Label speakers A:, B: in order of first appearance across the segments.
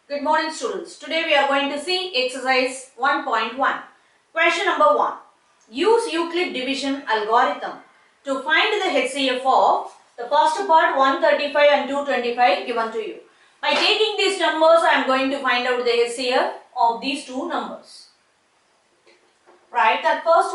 A: Good morning students. Today we are going to see exercise 1.1. Question number 1. Use Euclid division algorithm to find the HCF of the first part 135 and 225 given to you. By taking these numbers I am going to find out the HCF of these two numbers. Right, that first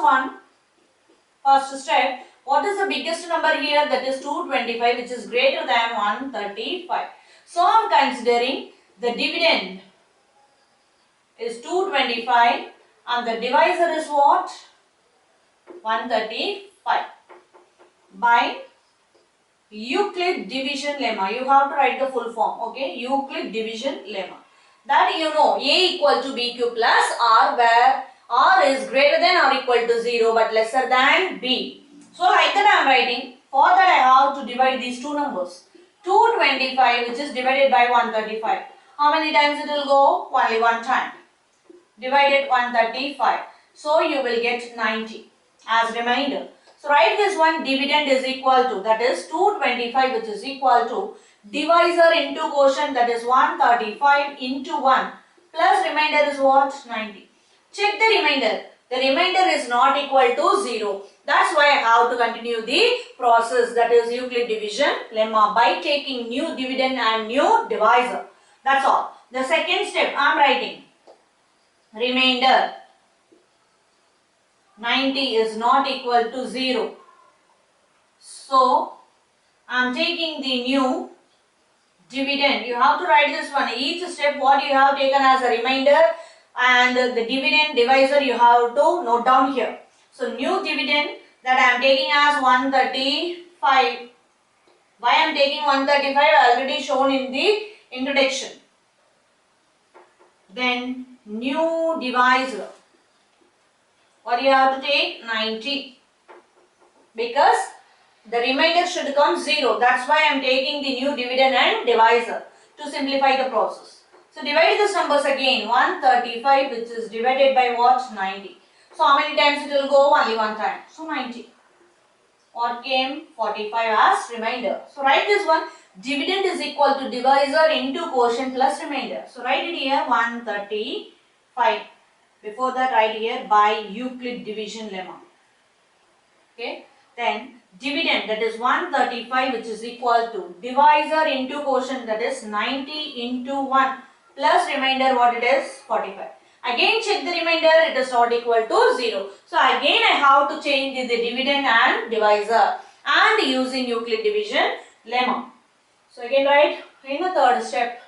A: step, what is the biggest number here? That is 225, which is greater than 135. So I am considering the dividend is 225 and the divisor is what? 135. By Euclid division lemma, you have to write the full form, okay? Euclid division lemma. That you know, A equal to BQ plus R, where R is greater than or equal to 0 but lesser than B. So like that I am writing. For that I have to divide these two numbers. 225 which is divided by 135. How many times it will go? Only one time. Divided 135. So you will get 90 as remainder. So write this one, dividend is equal to, that is 225 which is equal to divisor into quotient, that is 135 into 1 plus remainder is what? 90. Check the remainder. The remainder is not equal to 0. That's why I have to continue the process, that is Euclid division lemma, by taking new dividend and new divisor. That's all. The second step I am writing. Remainder 90 is not equal to 0. So, I am taking the new dividend. You have to write this one. Each step what you have taken as a remainder and the dividend divisor you have to note down here. So, new dividend that I am taking as 135. Why I am taking 135 already shown in the introduction. Then, new divisor. What you have to take? 90. Because the remainder should come 0. That's why I am taking the new dividend and divisor to simplify the process. So divide these numbers again. 135 which is divided by what? 90. So how many times it will go? Only one time. So 90. What came? 45 as remainder. So write this one. Dividend is equal to divisor into quotient plus remainder. So write it here 135. Before that write here by Euclid division lemma. Okay. Then dividend, that is 135 which is equal to divisor into quotient, that is 90 into 1 plus remainder what it is? 45. Again check the remainder, it is not equal to 0. So again I have to change the dividend and divisor and using Euclid division lemma. So again write in the third step.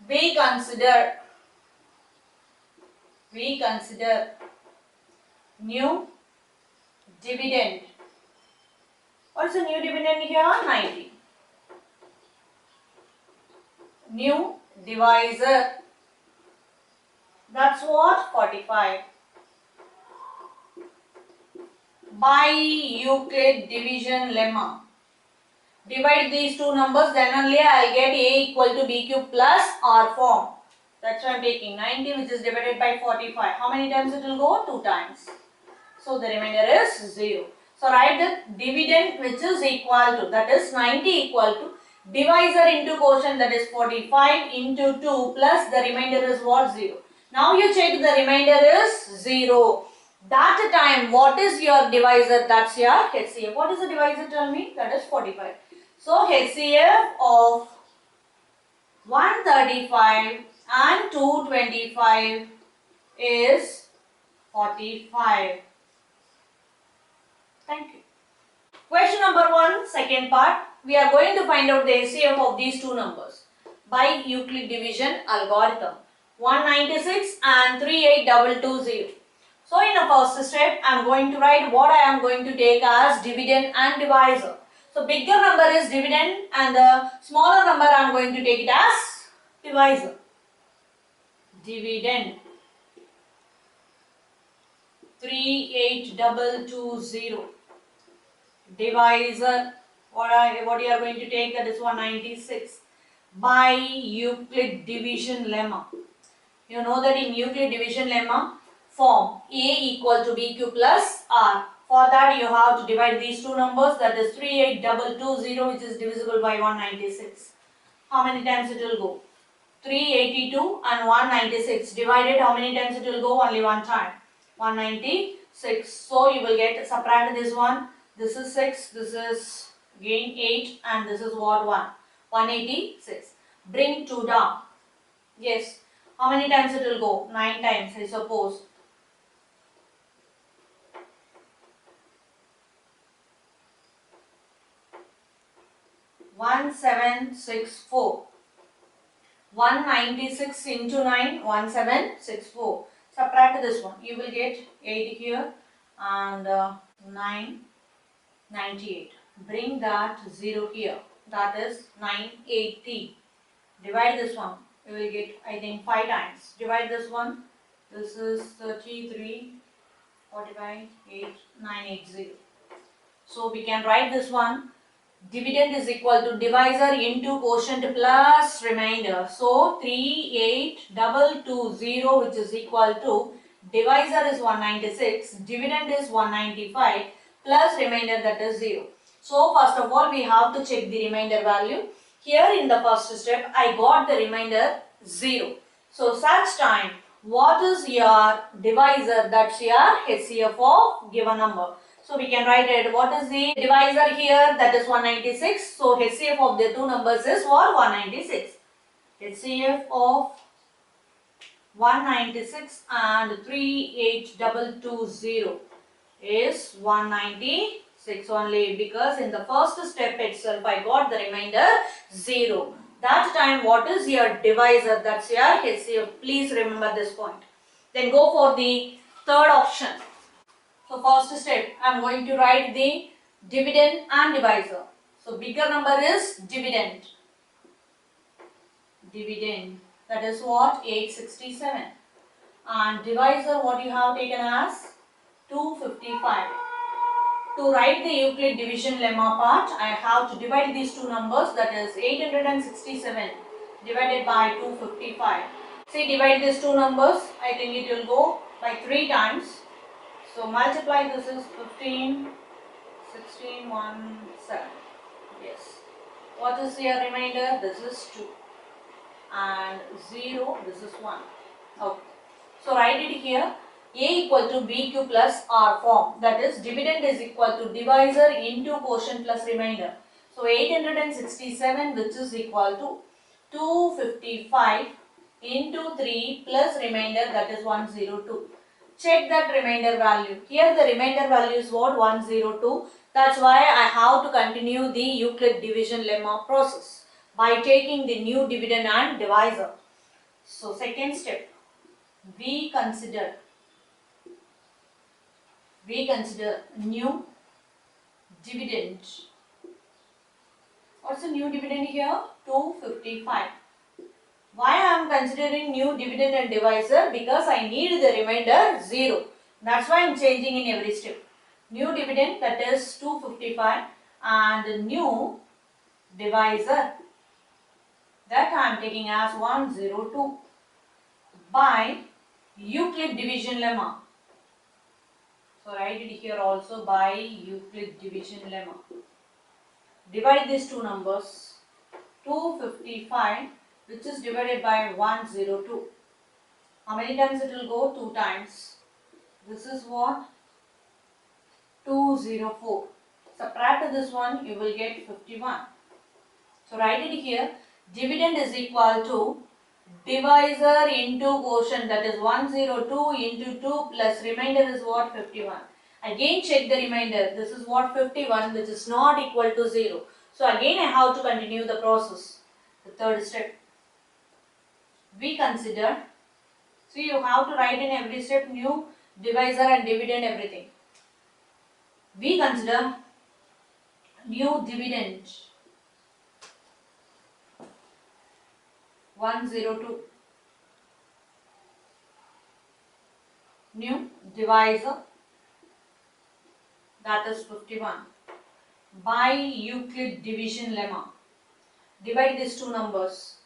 A: We consider new dividend. What is the new dividend here? 90. New divisor. That's what? 45. By Euclid division lemma. Divide these two numbers, then only I will get A equal to BQ plus R form. That's why I am taking 90 which is divided by 45. How many times it will go? 2 times. So the remainder is 0. So write the dividend which is equal to, that is 90 equal to divisor into quotient, that is 45 into 2 plus the remainder is what? 0. Now you check the remainder is 0. That time what is your divisor? That's your HCF. What is the divisor? Tell me. That is 45. So HCF of 135 and 225 is 45. Thank you. Question number 1, second part. We are going to find out the HCF of these two numbers by Euclid division algorithm. 196 and 38220. So in the first step, I am going to write what I am going to take as dividend and divisor. So bigger number is dividend and the smaller number I am going to take it as divisor. Dividend 38220. Divisor, what you are going to take, that is 196 by Euclid division lemma. You know that in Euclid division lemma form A equal to BQ plus R. For that you have to divide these two numbers, that is 38220 which is divisible by 196. how many times it will go? 382 and 196 divided, how many times it will go? Only one time, 196. So you will get, subtract this one, this is 6, this is again 8, and this is what? 1, 186. Bring 2 down. Yes, how many times it will go? 9 times, I suppose. 1764. 196 into 9, 1764. Subtract this one. You will get 8 here and 9, 98. Bring that 0 here. That is 980. Divide this one. You will get, I think, 5 times. Divide this one. This is 33, 45, 8, 980. So we can write this one. Dividend is equal to divisor into quotient plus remainder. So 38220, which is equal to divisor is 196, dividend is 195 plus remainder, that is 0. So first of all we have to check the remainder value. Here in the first step I got the remainder 0. So such time, what is your divisor? That's your HCF of given number. So we can write it. What is the divisor here? That is 196. So HCF of the two numbers is what? 196. HCF of 196 and 38220 is 196 only, because in the first step itself I got the remainder 0. That time what is your divisor? That's your HCF. Please remember this point. Then go for the third option. So first step, I am going to write the dividend and divisor. So bigger number is dividend. Dividend, that is what? 867. And divisor, what you have taken as? 255. To write the Euclid division lemma part, I have to divide these two numbers, that is 867 divided by 255. See, divide these two numbers, I think it will go by 3 times. So multiply, this is 15, 16, 1, 7. Yes. What is your remainder? This is 2. And 0, this is 1. Okay. So write it here. A equal to BQ plus R form. That is, dividend is equal to divisor into quotient plus remainder. So 867, which is equal to 255 into 3 plus remainder, that is 102. Check that remainder value. Here the remainder value is what? 102. That's why I have to continue the Euclid division lemma process by taking the new dividend and divisor. So second step, we consider new dividend. What's the new dividend here? 255. Why I am considering new dividend and divisor? Because I need the remainder 0. That's why I am changing in every step. New dividend, that is 255, and new divisor, that I am taking as 102 by Euclid division lemma. So write it here also, by Euclid division lemma. Divide these two numbers. 255, which is divided by 102. How many times it will go? 2 times. This is what? 204. Subtract this one, you will get 51. So write it here. Dividend is equal to divisor into quotient, that is 102 into 2 plus remainder is what? 51. Again check the remainder. This is what? 51, which is not equal to 0. So again I have to continue the process. The third step, we consider, so you have to write in every step new divisor and dividend, everything. We consider new dividend 102, new divisor, that is 51, by Euclid division lemma. Divide these two numbers,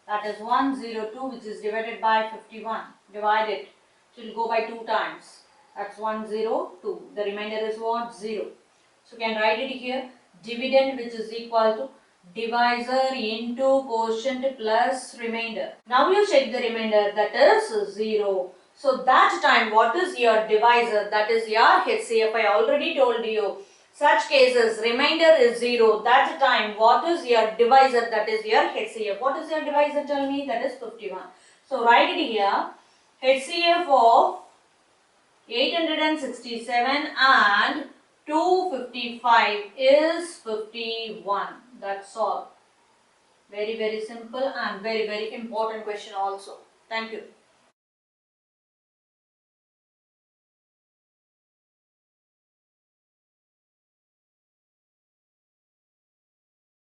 A: that is 102, which is divided by 51. Divide it, it will go by 2 times. That's 102. The remainder is what? 0. So you can write it here. Dividend, which is equal to divisor into quotient plus remainder. Now you check the remainder, that is 0. So that time what is your divisor? That is your HCF. I already told you. Such cases remainder is 0. That time what is your divisor? That is your HCF. What is your divisor? Tell me. That is 51. So write it here. HCF of 867 and 255 is 51. That's all. Very simple and very important question also. Thank you.